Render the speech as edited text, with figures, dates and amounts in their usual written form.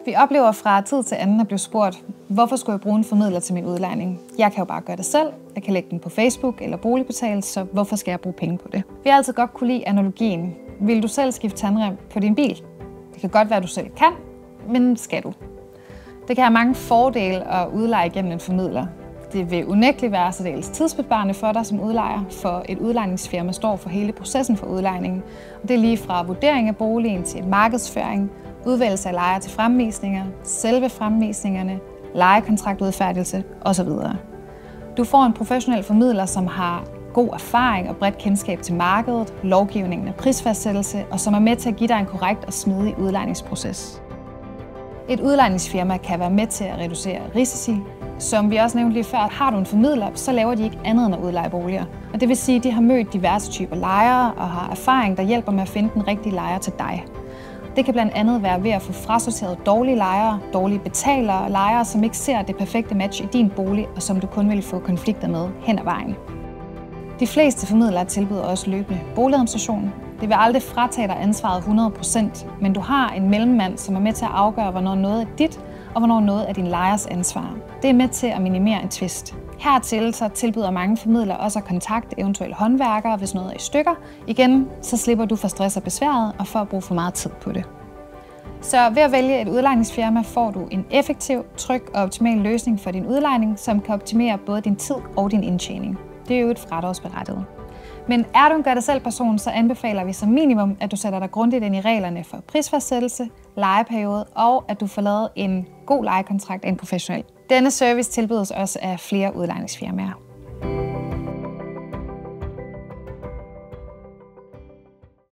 Vi oplever fra tid til anden at blive spurgt, hvorfor skulle jeg bruge en formidler til min udlejning? Jeg kan jo bare gøre det selv. Jeg kan lægge den på Facebook eller Boligportal, så hvorfor skal jeg bruge penge på det? Vi har altid godt kunne lide analogien. Vil du selv skifte tandrem på din bil? Det kan godt være, at du selv kan, men skal du? Det kan have mange fordele at udleje gennem en formidler. Det vil unægteligt være særdeles tidsbesparende for dig som udlejer, for et udlejningsfirma står for hele processen for udlejningen. Og det er lige fra vurdering af boligen til markedsføring, udvælgelse af lejere til fremvisninger, selve fremvisningerne, lejekontraktudfærdigelse osv. Du får en professionel formidler, som har god erfaring og bredt kendskab til markedet, lovgivningen og prisfastsættelse, og som er med til at give dig en korrekt og smidig udlejningsproces. Et udlejningsfirma kan være med til at reducere risici. Som vi også nævnte lige før, har du en formidler, så laver de ikke andet end at udleje boliger. Og det vil sige, at de har mødt diverse typer lejere og har erfaring, der hjælper med at finde den rigtige lejer til dig. Det kan blandt andet være ved at få frasorteret dårlige lejere, dårlige betalere og lejere, som ikke ser det perfekte match i din bolig, og som du kun vil få konflikter med hen ad vejen. De fleste formidlere tilbyder også løbende boligadministration. Det vil aldrig fratage dig ansvaret 100%, men du har en mellemmand, som er med til at afgøre, hvornår noget er dit, og hvornår noget er din lejers ansvar. Det er med til at minimere en tvist. Hertil så tilbyder mange formidlere også at kontakte eventuelle håndværkere, hvis noget er i stykker. Igen, så slipper du for stress og besværet og for at bruge for meget tid på det. Så ved at vælge et udlejningsfirma får du en effektiv, tryg og optimal løsning for din udlejning, som kan optimere både din tid og din indtjening. Det er jo et fradragsberettiget. Men er du en gør-det-selv-person, så anbefaler vi som minimum, at du sætter dig grundigt ind i reglerne for prisfastsættelse, lejeperiode og at du får lavet en god lejekontrakt af en professionel. Denne service tilbydes også af flere udlejningsfirmaer.